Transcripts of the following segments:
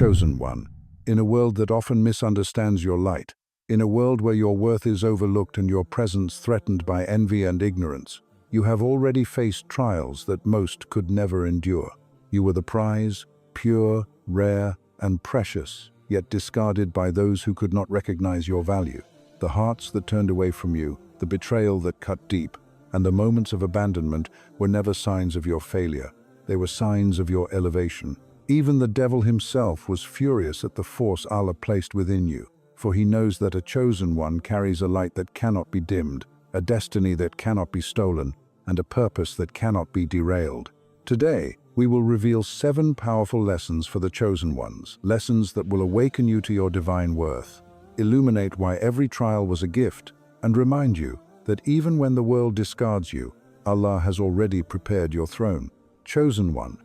chosen one, in a world that often misunderstands your light, in a world where your worth is overlooked and your presence threatened by envy and ignorance, you have already faced trials that most could never endure. You were the prize, pure, rare, and precious, yet discarded by those who could not recognize your value. The hearts that turned away from you, the betrayal that cut deep, and the moments of abandonment were never signs of your failure. They were signs of your elevation. Even the devil himself was furious at the force Allah placed within you, for he knows that a chosen one carries a light that cannot be dimmed, a destiny that cannot be stolen, and a purpose that cannot be derailed. Today, we will reveal 7 powerful lessons for the chosen ones, lessons that will awaken you to your divine worth, illuminate why every trial was a gift, and remind you that even when the world discards you, Allah has already prepared your throne. Chosen one,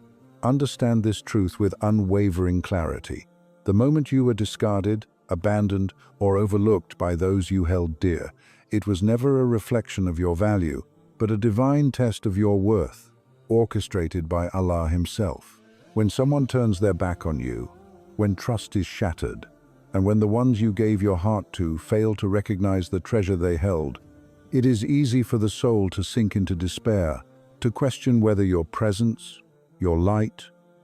understand this truth with unwavering clarity. The moment you were discarded, abandoned, or overlooked by those you held dear, it was never a reflection of your value, but a divine test of your worth, orchestrated by Allah Himself. When someone turns their back on you, when trust is shattered, and when the ones you gave your heart to fail to recognize the treasure they held, it is easy for the soul to sink into despair, to question whether your presence, your light,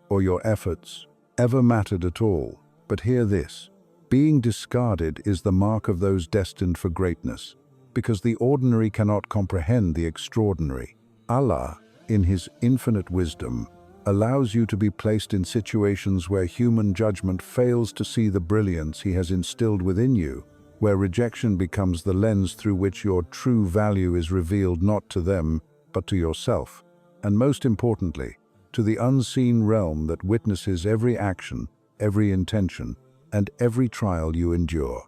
or your efforts ever mattered at all. But hear this: being discarded is the mark of those destined for greatness, because the ordinary cannot comprehend the extraordinary. Allah, in His infinite wisdom, allows you to be placed in situations where human judgment fails to see the brilliance He has instilled within you, where rejection becomes the lens through which your true value is revealed not to them, but to yourself, and most importantly, to the unseen realm that witnesses every action, every intention, and every trial you endure.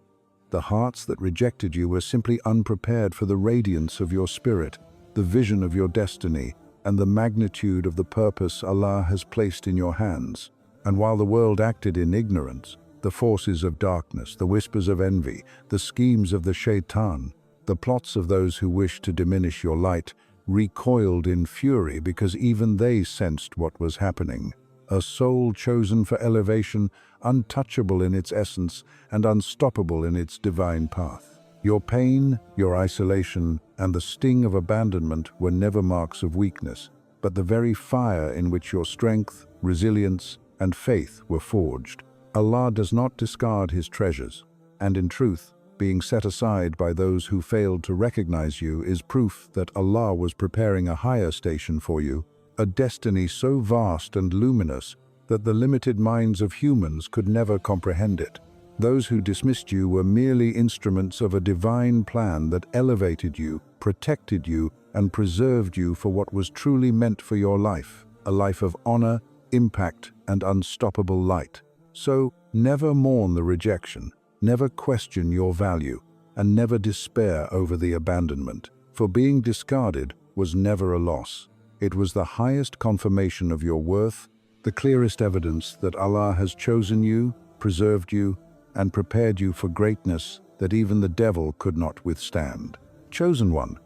The hearts that rejected you were simply unprepared for the radiance of your spirit, the vision of your destiny, and the magnitude of the purpose Allah has placed in your hands. And while the world acted in ignorance, the forces of darkness, the whispers of envy, the schemes of the Shayṭān, the plots of those who wished to diminish your light, recoiled in fury because even they sensed what was happening. A soul chosen for elevation, untouchable in its essence and unstoppable in its divine path. Your pain, your isolation, and the sting of abandonment were never marks of weakness, but the very fire in which your strength, resilience, and faith were forged. Allah does not discard His treasures, and in truth, being set aside by those who failed to recognize you is proof that Allah was preparing a higher station for you, a destiny so vast and luminous that the limited minds of humans could never comprehend it. Those who dismissed you were merely instruments of a divine plan that elevated you, protected you, and preserved you for what was truly meant for your life, a life of honor, impact, and unstoppable light. So, never mourn the rejection, never question your value, and never despair over the abandonment, for being discarded was never a loss. It was the highest confirmation of your worth, the clearest evidence that Allah has chosen you, preserved you, and prepared you for greatness that even the devil could not withstand. Chosen one,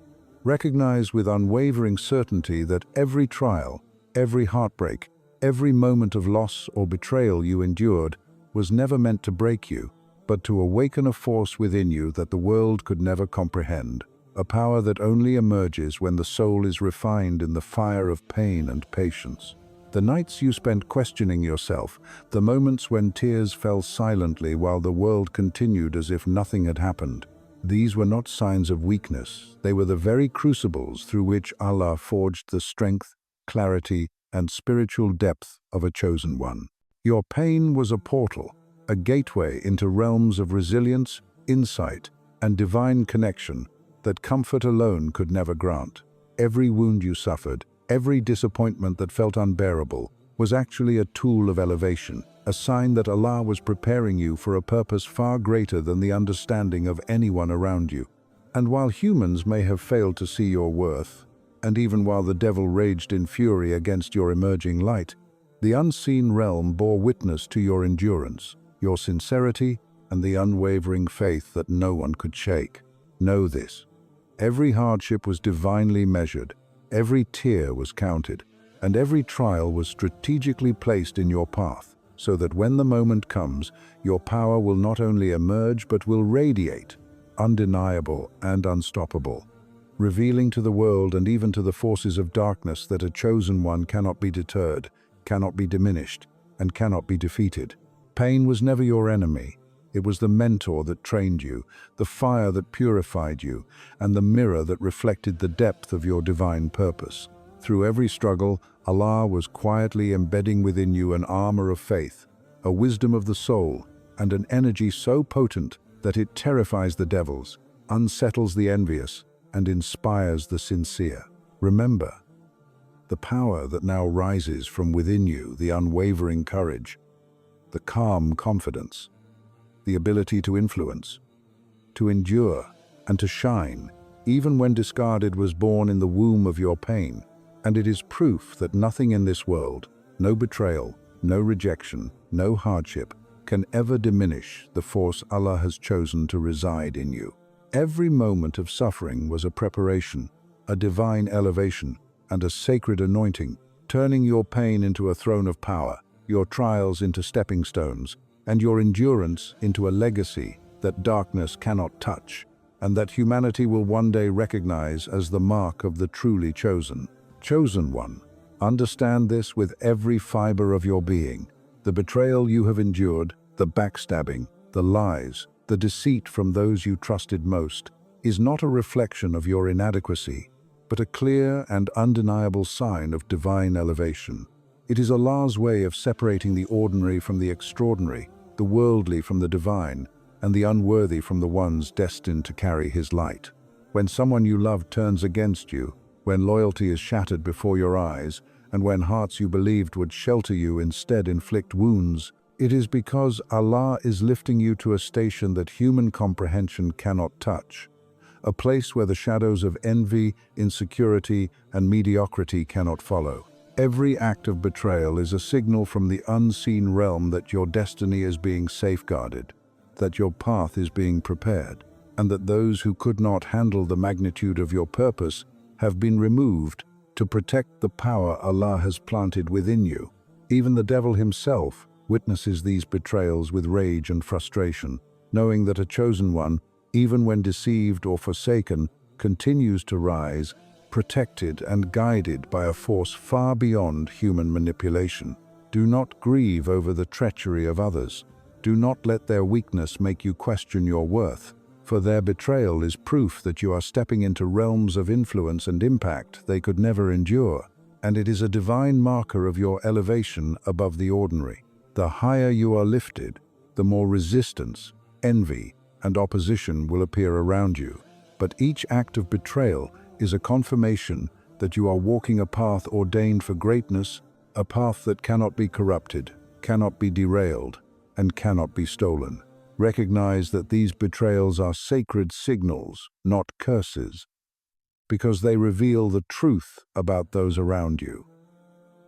recognize with unwavering certainty that every trial, every heartbreak, every moment of loss or betrayal you endured was never meant to break you, but to awaken a force within you that the world could never comprehend, a power that only emerges when the soul is refined in the fire of pain and patience. The nights you spent questioning yourself, the moments when tears fell silently while the world continued as if nothing had happened, these were not signs of weakness. They were the very crucibles through which Allah forged the strength, clarity, and spiritual depth of a chosen one. Your pain was a portal, a gateway into realms of resilience, insight, and divine connection that comfort alone could never grant. Every wound you suffered, every disappointment that felt unbearable, was actually a tool of elevation, a sign that Allah was preparing you for a purpose far greater than the understanding of anyone around you. And while humans may have failed to see your worth, and even while the devil raged in fury against your emerging light, the unseen realm bore witness to your endurance, your sincerity, and the unwavering faith that no one could shake. Know this: every hardship was divinely measured, every tear was counted, and every trial was strategically placed in your path, so that when the moment comes, your power will not only emerge but will radiate, undeniable and unstoppable, revealing to the world and even to the forces of darkness that a chosen one cannot be deterred, cannot be diminished, and cannot be defeated. Pain was never your enemy. It was the mentor that trained you, the fire that purified you, and the mirror that reflected the depth of your divine purpose. Through every struggle, Allah was quietly embedding within you an armor of faith, a wisdom of the soul, and an energy so potent that it terrifies the devils, unsettles the envious, and inspires the sincere. Remember, the power that now rises from within you, the unwavering courage, the calm confidence, the ability to influence, to endure, and to shine, even when discarded, was born in the womb of your pain. And it is proof that nothing in this world, no betrayal, no rejection, no hardship, can ever diminish the force Allah has chosen to reside in you. Every moment of suffering was a preparation, a divine elevation, and a sacred anointing, turning your pain into a throne of power, your trials into stepping stones, and your endurance into a legacy that darkness cannot touch, and that humanity will one day recognize as the mark of the truly chosen. Chosen one, understand this with every fiber of your being. The betrayal you have endured, the backstabbing, the lies, the deceit from those you trusted most, is not a reflection of your inadequacy, but a clear and undeniable sign of divine elevation. It is Allah's way of separating the ordinary from the extraordinary, the worldly from the divine, and the unworthy from the ones destined to carry His light. When someone you love turns against you, when loyalty is shattered before your eyes, and when hearts you believed would shelter you instead inflict wounds, it is because Allah is lifting you to a station that human comprehension cannot touch, a place where the shadows of envy, insecurity, and mediocrity cannot follow. Every act of betrayal is a signal from the unseen realm that your destiny is being safeguarded, that your path is being prepared, and that those who could not handle the magnitude of your purpose have been removed to protect the power Allah has planted within you. Even the devil himself witnesses these betrayals with rage and frustration, knowing that a chosen one, even when deceived or forsaken, continues to rise, protected and guided by a force far beyond human manipulation. Do not grieve over the treachery of others. Do not let their weakness make you question your worth, for their betrayal is proof that you are stepping into realms of influence and impact they could never endure, and it is a divine marker of your elevation above the ordinary. The higher you are lifted, the more resistance, envy, and opposition will appear around you. But each act of betrayal is a confirmation that you are walking a path ordained for greatness, a path that cannot be corrupted, cannot be derailed, and cannot be stolen. Recognize that these betrayals are sacred signals, not curses, because they reveal the truth about those around you.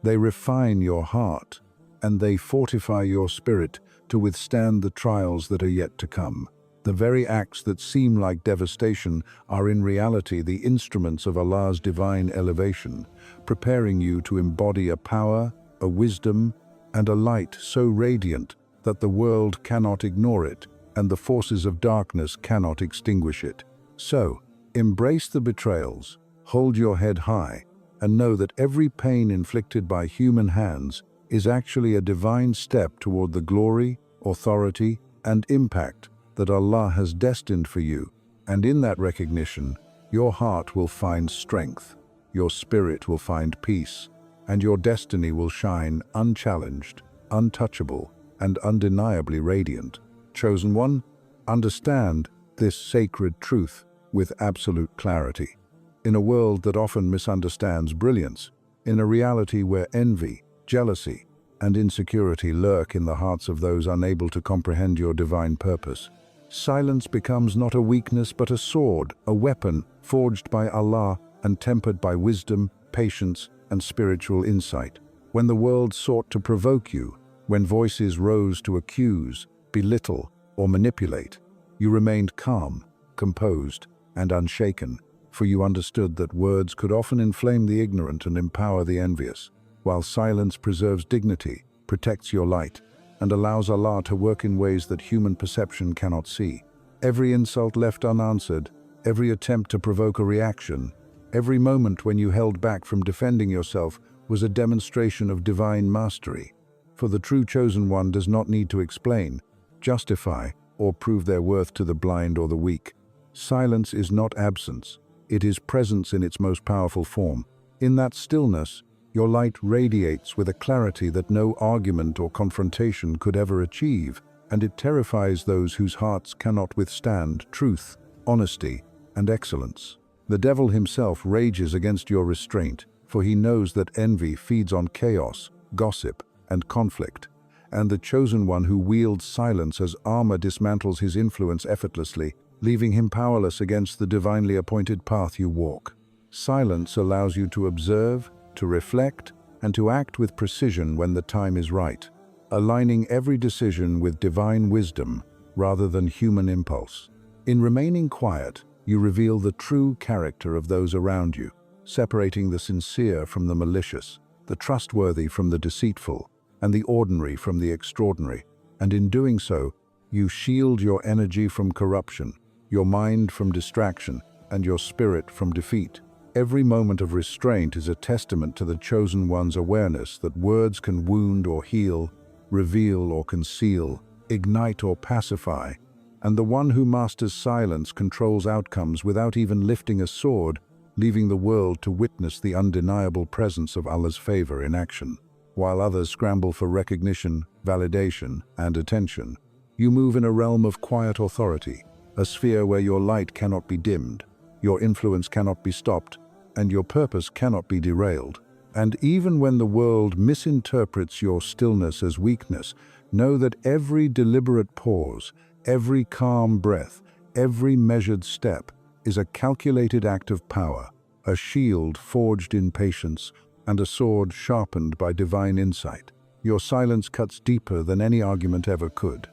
They refine your heart, and they fortify your spirit to withstand the trials that are yet to come. The very acts that seem like devastation are in reality the instruments of Allah's divine elevation, preparing you to embody a power, a wisdom, and a light so radiant that the world cannot ignore it and the forces of darkness cannot extinguish it. So, embrace the betrayals, hold your head high, and know that every pain inflicted by human hands is actually a divine step toward the glory, authority, and impact that Allah has destined for you. And in that recognition, your heart will find strength, your spirit will find peace, and your destiny will shine unchallenged, untouchable, and undeniably radiant. Chosen one, understand this sacred truth with absolute clarity. In a world that often misunderstands brilliance, in a reality where envy, jealousy, and insecurity lurk in the hearts of those unable to comprehend your divine purpose, silence becomes not a weakness but a sword, a weapon forged by Allah and tempered by wisdom, patience, and spiritual insight. When the world sought to provoke you, when voices rose to accuse, belittle, or manipulate, you remained calm, composed, and unshaken, for you understood that words could often inflame the ignorant and empower the envious, while silence preserves dignity, protects your light, and allows Allah to work in ways that human perception cannot see. Every insult left unanswered, every attempt to provoke a reaction, every moment when you held back from defending yourself was a demonstration of divine mastery. For the true chosen one does not need to explain, justify, or prove their worth to the blind or the weak. Silence is not absence, it is presence in its most powerful form. In that stillness, your light radiates with a clarity that no argument or confrontation could ever achieve, and it terrifies those whose hearts cannot withstand truth, honesty, and excellence. The devil himself rages against your restraint, for he knows that envy feeds on chaos, gossip, and conflict, and the chosen one who wields silence as armor dismantles his influence effortlessly, leaving him powerless against the divinely appointed path you walk. Silence allows you to observe, to reflect, and to act with precision when the time is right, aligning every decision with divine wisdom rather than human impulse. In remaining quiet, you reveal the true character of those around you, separating the sincere from the malicious, the trustworthy from the deceitful, and the ordinary from the extraordinary. And in doing so, you shield your energy from corruption, your mind from distraction, and your spirit from defeat. Every moment of restraint is a testament to the chosen one's awareness that words can wound or heal, reveal or conceal, ignite or pacify, and the one who masters silence controls outcomes without even lifting a sword, leaving the world to witness the undeniable presence of Allah's favor in action. While others scramble for recognition, validation, and attention, you move in a realm of quiet authority, a sphere where your light cannot be dimmed, your influence cannot be stopped, and your purpose cannot be derailed. And even when the world misinterprets your stillness as weakness, know that every deliberate pause, every calm breath, every measured step is a calculated act of power, a shield forged in patience, and a sword sharpened by divine insight. Your silence cuts deeper than any argument ever could.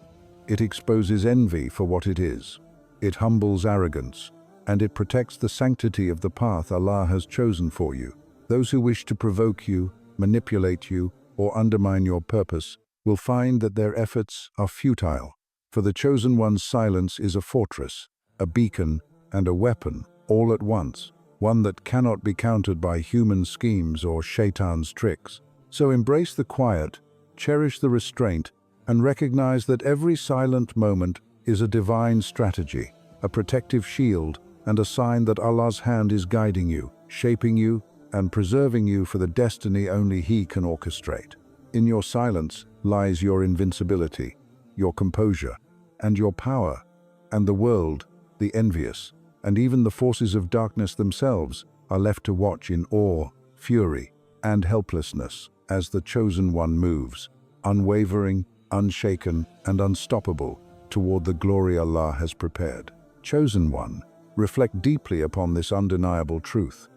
It exposes envy for what it is. It humbles arrogance, and it protects the sanctity of the path Allah has chosen for you. Those who wish to provoke you, manipulate you, or undermine your purpose will find that their efforts are futile, for the chosen one's silence is a fortress, a beacon, and a weapon all at once, one that cannot be countered by human schemes or Shayṭān's tricks. So embrace the quiet, cherish the restraint, and recognize that every silent moment is a divine strategy, a protective shield, and a sign that Allah's hand is guiding you, shaping you, and preserving you for the destiny only He can orchestrate. In your silence lies your invincibility, your composure, and your power, and the world, the envious, and even the forces of darkness themselves are left to watch in awe, fury, and helplessness as the chosen one moves, unwavering, unshaken, and unstoppable toward the glory Allah has prepared. Chosen one, reflect deeply upon this undeniable truth.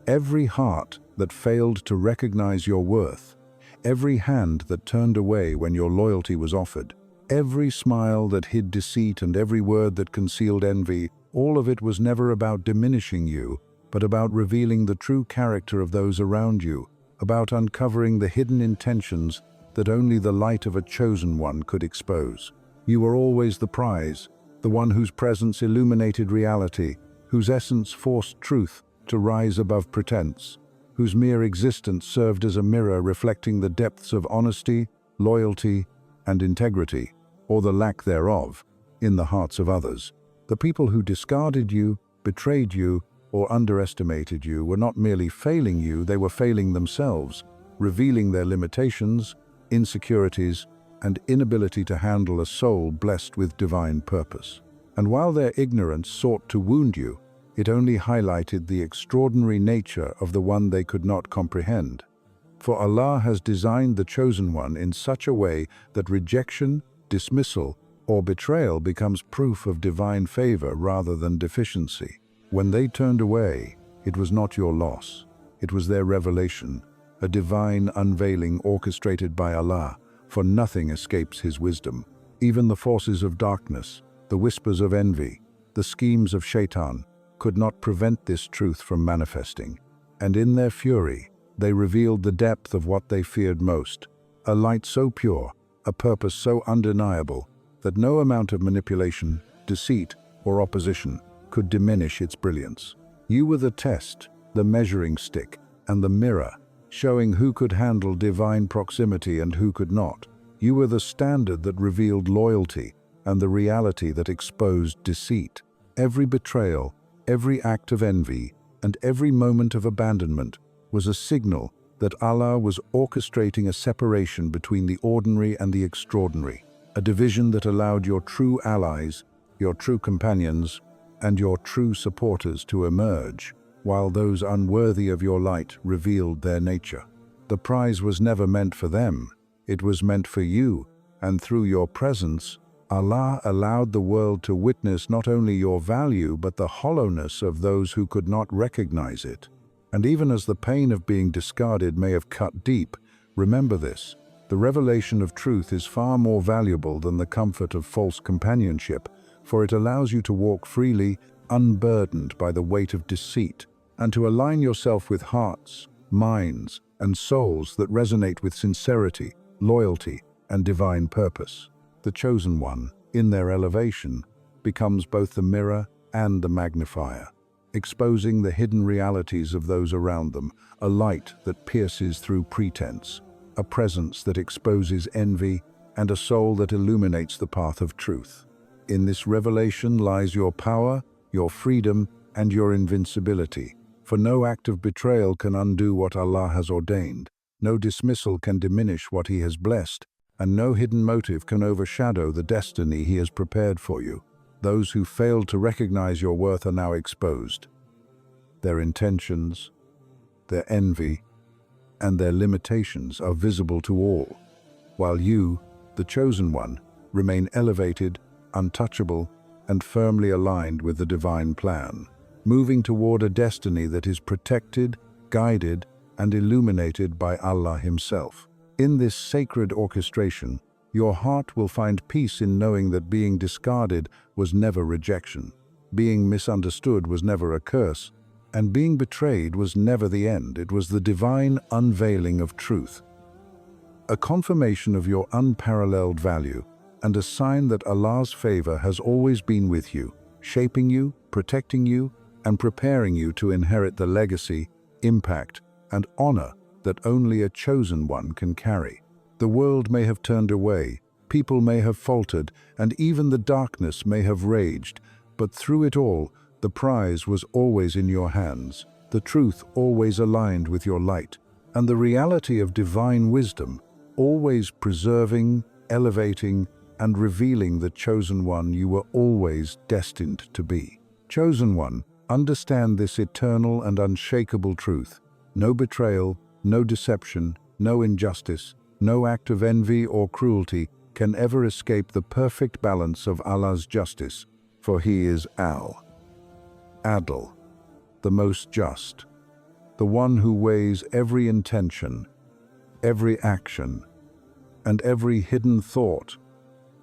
Every heart that failed to recognize your worth, every hand that turned away when your loyalty was offered, every smile that hid deceit and every word that concealed envy, all of it was never about diminishing you, but about revealing the true character of those around you, about uncovering the hidden intentions that only the light of a chosen one could expose. You were always the prize, the one whose presence illuminated reality, whose essence forced truth to rise above pretense, whose mere existence served as a mirror reflecting the depths of honesty, loyalty, and integrity, or the lack thereof, in the hearts of others. The people who discarded you, betrayed you, or underestimated you were not merely failing you, they were failing themselves, revealing their limitations, insecurities, and inability to handle a soul blessed with divine purpose. And while their ignorance sought to wound you, it only highlighted the extraordinary nature of the one they could not comprehend. For Allah has designed the chosen one in such a way that rejection, dismissal, or betrayal becomes proof of divine favor rather than deficiency. When they turned away, it was not your loss. It was their revelation, a divine unveiling orchestrated by Allah, for nothing escapes His wisdom. Even the forces of darkness, the whispers of envy, the schemes of Shayṭān, could not prevent this truth from manifesting. And in their fury, they revealed the depth of what they feared most, a light so pure, a purpose so undeniable that no amount of manipulation, deceit, or opposition could diminish its brilliance. You were the test, the measuring stick, and the mirror, showing who could handle divine proximity and who could not. You were the standard that revealed loyalty and the reality that exposed deceit. Every betrayal, every act of envy, and every moment of abandonment was a signal that Allah was orchestrating a separation between the ordinary and the extraordinary, a division that allowed your true allies, your true companions, and your true supporters to emerge, while those unworthy of your light revealed their nature. The prize was never meant for them, it was meant for you, and through your presence, Allah allowed the world to witness not only your value but the hollowness of those who could not recognize it. And even as the pain of being discarded may have cut deep, remember this: the revelation of truth is far more valuable than the comfort of false companionship, for it allows you to walk freely, unburdened by the weight of deceit, and to align yourself with hearts, minds, and souls that resonate with sincerity, loyalty, and divine purpose. The chosen one, in their elevation, becomes both the mirror and the magnifier, exposing the hidden realities of those around them, a light that pierces through pretense, a presence that exposes envy, and a soul that illuminates the path of truth. In this revelation lies your power, your freedom, and your invincibility, for no act of betrayal can undo what Allah has ordained, no dismissal can diminish what He has blessed, and no hidden motive can overshadow the destiny He has prepared for you. Those who failed to recognize your worth are now exposed. Their intentions, their envy, and their limitations are visible to all, while you, the chosen one, remain elevated, untouchable, and firmly aligned with the divine plan, moving toward a destiny that is protected, guided, and illuminated by Allah Himself. In this sacred orchestration, your heart will find peace in knowing that being discarded was never rejection, being misunderstood was never a curse, and being betrayed was never the end. It was the divine unveiling of truth, a confirmation of your unparalleled value, and a sign that Allah's favor has always been with you, shaping you, protecting you, and preparing you to inherit the legacy, impact, and honor that only a chosen one can carry. The world may have turned away, people may have faltered, and even the darkness may have raged, but through it all, the prize was always in your hands, the truth always aligned with your light, and the reality of divine wisdom always preserving, elevating, and revealing the chosen one you were always destined to be. Chosen one, understand this eternal and unshakable truth: no betrayal, no deception, no injustice, no act of envy or cruelty can ever escape the perfect balance of Allah's justice, for He is Adl, the most just, the one who weighs every intention, every action, and every hidden thought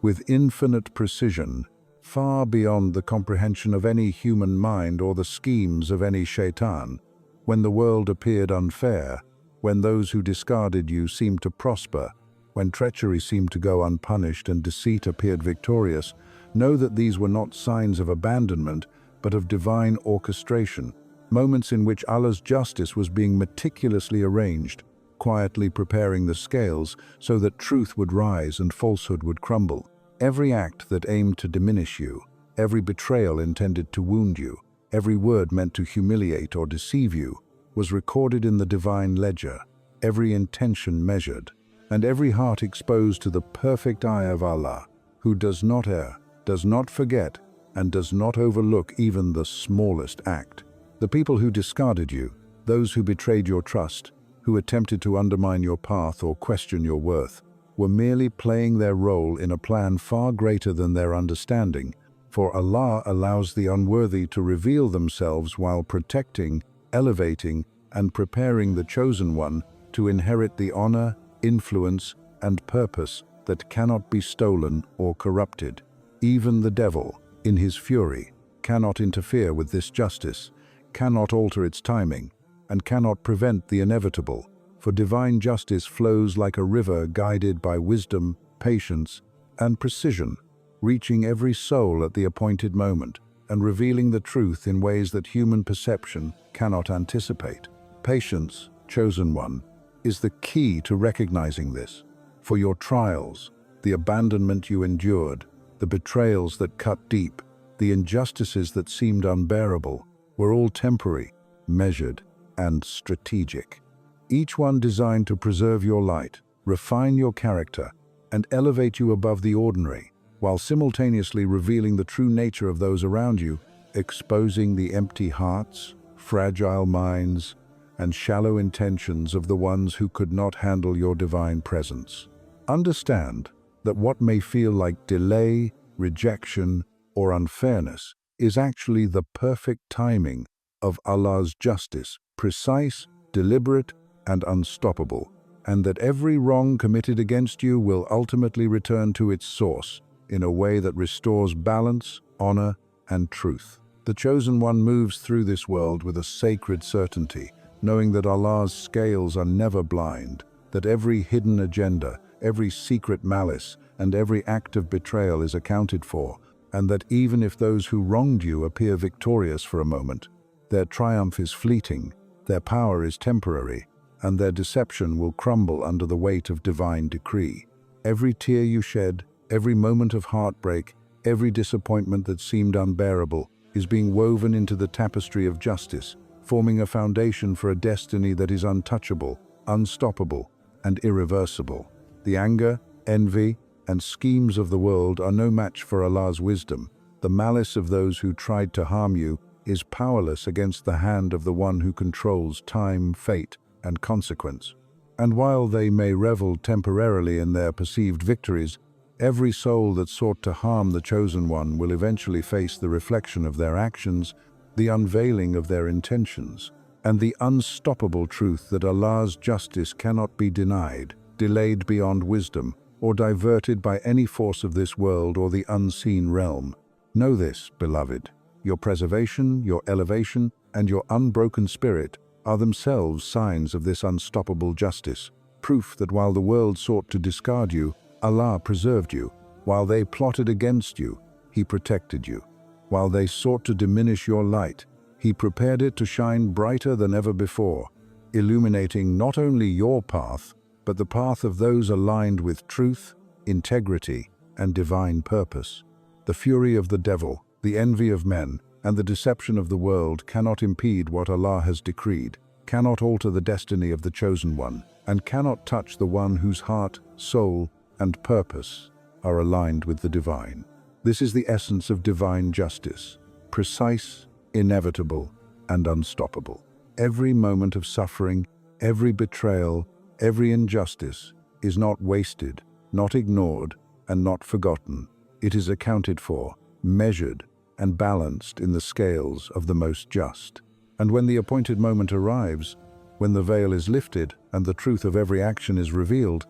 with infinite precision, far beyond the comprehension of any human mind or the schemes of any Shayṭān. When the world appeared unfair, when those who discarded you seemed to prosper, when treachery seemed to go unpunished and deceit appeared victorious, know that these were not signs of abandonment, but of divine orchestration, moments in which Allah's justice was being meticulously arranged, quietly preparing the scales so that truth would rise and falsehood would crumble. Every act that aimed to diminish you, every betrayal intended to wound you, every word meant to humiliate or deceive you, was recorded in the divine ledger, every intention measured, and every heart exposed to the perfect eye of Allah, who does not err, does not forget, and does not overlook even the smallest act. The people who discarded you, those who betrayed your trust, who attempted to undermine your path or question your worth, were merely playing their role in a plan far greater than their understanding, for Allah allows the unworthy to reveal themselves while protecting, elevating, and preparing the chosen one to inherit the honor, influence, and purpose that cannot be stolen or corrupted. Even the devil, in his fury, cannot interfere with this justice, cannot alter its timing, and cannot prevent the inevitable, for divine justice flows like a river guided by wisdom, patience, and precision, reaching every soul at the appointed moment and revealing the truth in ways that human perception cannot anticipate. Patience, chosen one, is the key to recognizing this. For your trials, the abandonment you endured, the betrayals that cut deep, the injustices that seemed unbearable, were all temporary, measured, and strategic. Each one designed to preserve your light, refine your character, and elevate you above the ordinary, while simultaneously revealing the true nature of those around you, exposing the empty hearts, fragile minds, and shallow intentions of the ones who could not handle your divine presence. Understand that what may feel like delay, rejection, or unfairness is actually the perfect timing of Allah's justice, precise, deliberate, and unstoppable, and that every wrong committed against you will ultimately return to its source in a way that restores balance, honor, and truth. The chosen one moves through this world with a sacred certainty, knowing that Allah's scales are never blind, that every hidden agenda, every secret malice, and every act of betrayal is accounted for, and that even if those who wronged you appear victorious for a moment, their triumph is fleeting, their power is temporary, and their deception will crumble under the weight of divine decree. Every tear you shed, every moment of heartbreak, every disappointment that seemed unbearable is being woven into the tapestry of justice, forming a foundation for a destiny that is untouchable, unstoppable, and irreversible. The anger, envy, and schemes of the world are no match for Allah's wisdom. The malice of those who tried to harm you is powerless against the hand of the one who controls time, fate, and consequence. And while they may revel temporarily in their perceived victories, every soul that sought to harm the chosen one will eventually face the reflection of their actions, the unveiling of their intentions, and the unstoppable truth that Allah's justice cannot be denied, delayed beyond wisdom, or diverted by any force of this world or the unseen realm. Know this, beloved. Your preservation, your elevation, and your unbroken spirit are themselves signs of this unstoppable justice, proof that while the world sought to discard you, Allah preserved you. While they plotted against you, He protected you. While they sought to diminish your light, He prepared it to shine brighter than ever before, illuminating not only your path, but the path of those aligned with truth, integrity, and divine purpose. The fury of the devil, the envy of men, and the deception of the world cannot impede what Allah has decreed, cannot alter the destiny of the chosen one, and cannot touch the one whose heart, soul, and purpose are aligned with the divine. This is the essence of divine justice, precise, inevitable, and unstoppable. Every moment of suffering, every betrayal, every injustice is not wasted, not ignored, and not forgotten. It is accounted for, measured, and balanced in the scales of the most just. And when the appointed moment arrives, when the veil is lifted and the truth of every action is revealed,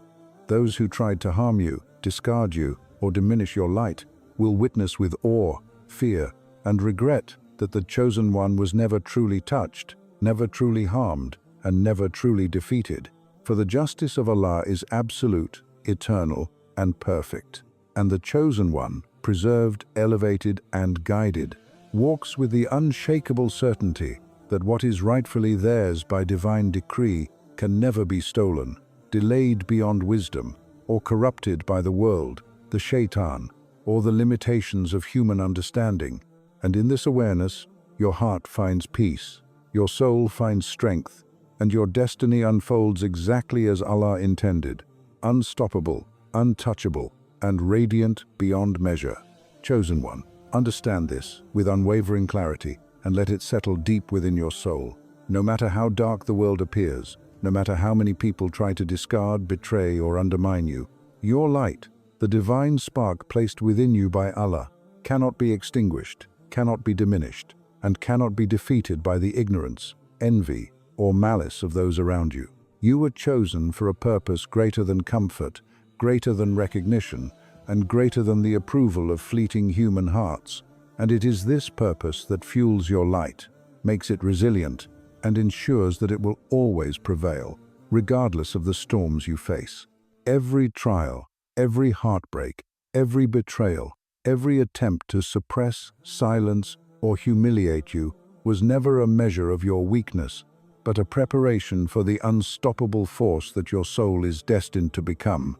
those who tried to harm you, discard you, or diminish your light will witness with awe, fear, and regret that the chosen one was never truly touched, never truly harmed, and never truly defeated. For the justice of Allah is absolute, eternal, and perfect, and the chosen one, preserved, elevated, and guided, walks with the unshakable certainty that what is rightfully theirs by divine decree can never be stolen, delayed beyond wisdom, or corrupted by the world, the Shayṭān, or the limitations of human understanding. And in this awareness, your heart finds peace, your soul finds strength, and your destiny unfolds exactly as Allah intended, unstoppable, untouchable, and radiant beyond measure. Chosen one, understand this with unwavering clarity and let it settle deep within your soul. No matter how dark the world appears, no matter how many people try to discard, betray, or undermine you, your light, the divine spark placed within you by Allah, cannot be extinguished, cannot be diminished, and cannot be defeated by the ignorance, envy, or malice of those around you. You were chosen for a purpose greater than comfort, greater than recognition, and greater than the approval of fleeting human hearts. And it is this purpose that fuels your light, makes it resilient, and ensures that it will always prevail, regardless of the storms you face. Every trial, Every heartbreak, every betrayal, every attempt to suppress, silence, or humiliate you was never a measure of your weakness, but a preparation for the unstoppable force that your soul is destined to become.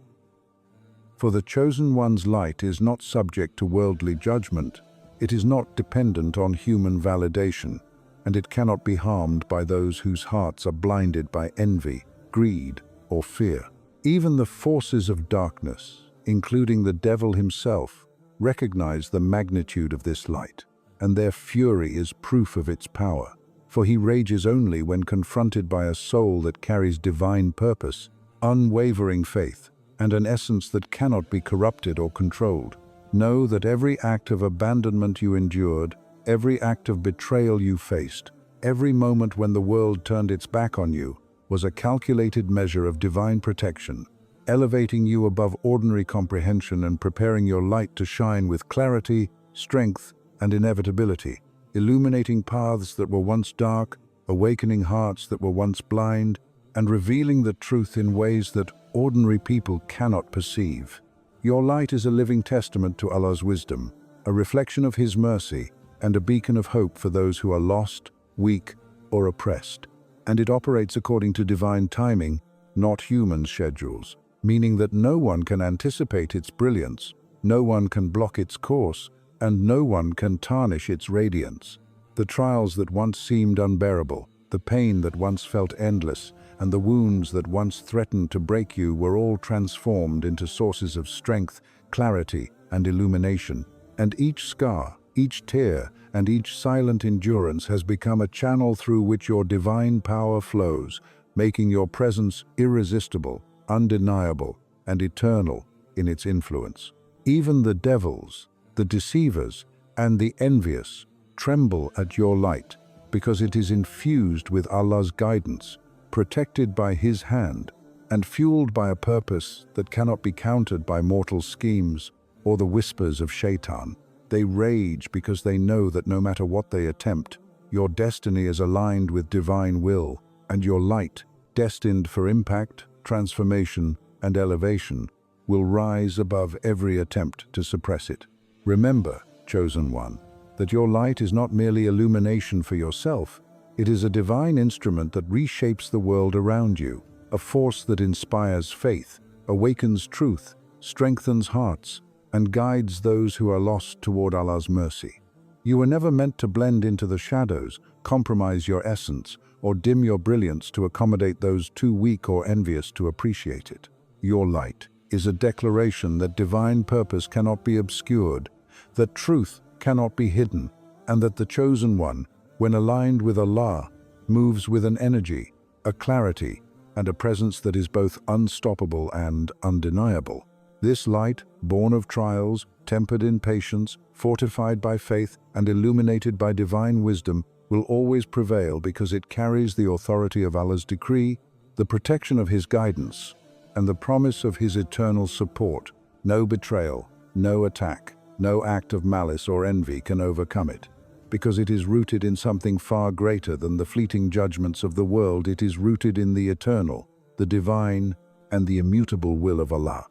For the chosen one's light is not subject to worldly judgment, it is not dependent on human validation, and it cannot be harmed by those whose hearts are blinded by envy, greed, or fear. Even the forces of darkness, including the devil himself, recognize the magnitude of this light, and their fury is proof of its power. For he rages only when confronted by a soul that carries divine purpose, unwavering faith, and an essence that cannot be corrupted or controlled. Know that every act of abandonment you endured, every act of betrayal you faced, every moment when the world turned its back on you, was a calculated measure of divine protection, elevating you above ordinary comprehension and preparing your light to shine with clarity, strength, and inevitability, illuminating paths that were once dark, awakening hearts that were once blind, and revealing the truth in ways that ordinary people cannot perceive. Your light is a living testament to Allah's wisdom, a reflection of His mercy, and a beacon of hope for those who are lost, weak, or oppressed. And it operates according to divine timing, not human schedules, meaning that no one can anticipate its brilliance, no one can block its course, and no one can tarnish its radiance. The trials that once seemed unbearable, the pain that once felt endless, and the wounds that once threatened to break you were all transformed into sources of strength, clarity, and illumination. And each scar, each tear, and each silent endurance has become a channel through which your divine power flows, making your presence irresistible, undeniable, and eternal in its influence. Even the devils, the deceivers, and the envious tremble at your light, because it is infused with Allah's guidance, protected by His hand, and fueled by a purpose that cannot be countered by mortal schemes or the whispers of Shayṭān. They rage because they know that no matter what they attempt, your destiny is aligned with divine will, and your light, destined for impact, transformation, and elevation, will rise above every attempt to suppress it. Remember, chosen one, that your light is not merely illumination for yourself, it is a divine instrument that reshapes the world around you, a force that inspires faith, awakens truth, strengthens hearts, and guides those who are lost toward Allah's mercy. You were never meant to blend into the shadows, compromise your essence, or dim your brilliance to accommodate those too weak or envious to appreciate it. Your light is a declaration that divine purpose cannot be obscured, that truth cannot be hidden, and that the chosen one, when aligned with Allah, moves with an energy, a clarity, and a presence that is both unstoppable and undeniable. This light, born of trials, tempered in patience, fortified by faith, and illuminated by divine wisdom, will always prevail because it carries the authority of Allah's decree, the protection of His guidance, and the promise of His eternal support. No betrayal, no attack, no act of malice or envy can overcome it. Because it is rooted in something far greater than the fleeting judgments of the world, it is rooted in the eternal, the divine, and the immutable will of Allah.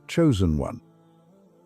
Chosen one,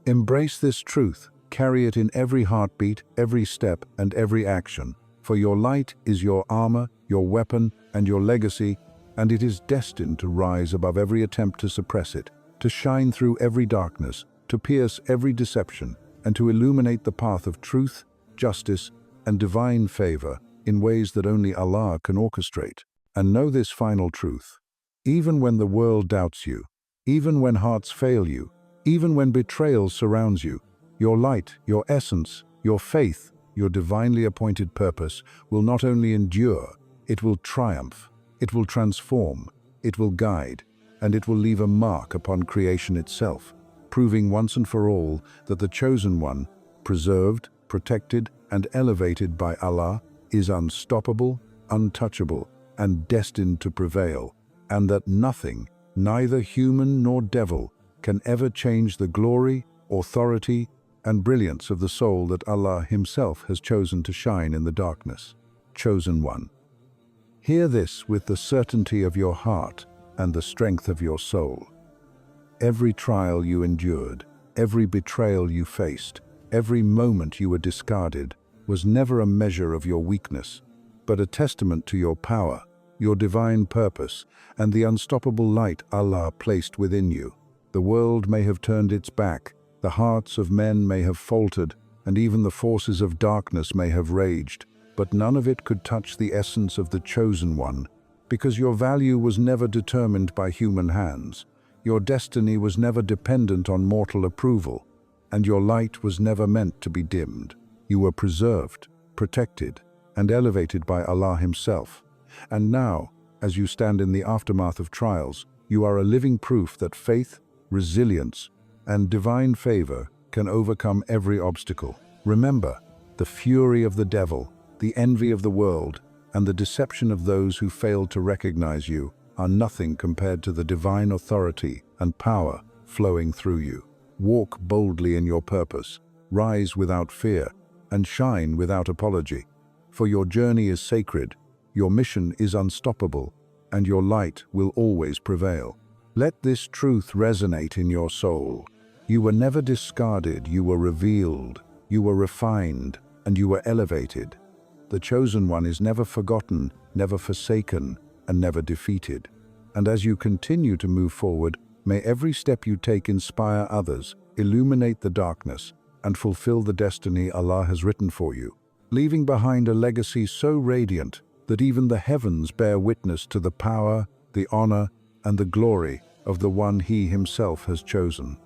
embrace this truth, carry it in every heartbeat, every step, and every action, for your light is your armor, your weapon, and your legacy, and it is destined to rise above every attempt to suppress it, to shine through every darkness, to pierce every deception, and to illuminate the path of truth, justice, and divine favor in ways that only Allah can orchestrate. And know this final truth: even when the world doubts you, even when hearts fail you, even when betrayal surrounds you, your light, your essence, your faith, your divinely appointed purpose will not only endure, it will triumph, it will transform, it will guide, and it will leave a mark upon creation itself, proving once and for all that the chosen one, preserved, protected, and elevated by Allah, is unstoppable, untouchable, and destined to prevail, and that nothing, neither human nor devil, can ever change the glory, authority, and brilliance of the soul that Allah Himself has chosen to shine in the darkness. Chosen one, hear this with the certainty of your heart and the strength of your soul. Every trial you endured, every betrayal you faced, every moment you were discarded was never a measure of your weakness, but a testament to your power, your divine purpose, and the unstoppable light Allah placed within you. The world may have turned its back, the hearts of men may have faltered, and even the forces of darkness may have raged, but none of it could touch the essence of the chosen one, because your value was never determined by human hands, your destiny was never dependent on mortal approval, and your light was never meant to be dimmed. You were preserved, protected, and elevated by Allah Himself. And now, as you stand in the aftermath of trials, you are a living proof that faith, resilience, and divine favor can overcome every obstacle. Remember, the fury of the devil, the envy of the world, and the deception of those who failed to recognize you are nothing compared to the divine authority and power flowing through you. Walk boldly in your purpose, rise without fear, and shine without apology. For your journey is sacred, your mission is unstoppable, and your light will always prevail. Let this truth resonate in your soul. You were never discarded, you were revealed, you were refined, and you were elevated. The chosen one is never forgotten, never forsaken, and never defeated. And as you continue to move forward, may every step you take inspire others, illuminate the darkness, and fulfill the destiny Allah has written for you, leaving behind a legacy so radiant that even the heavens bear witness to the power, the honor, and the glory of the one He Himself has chosen.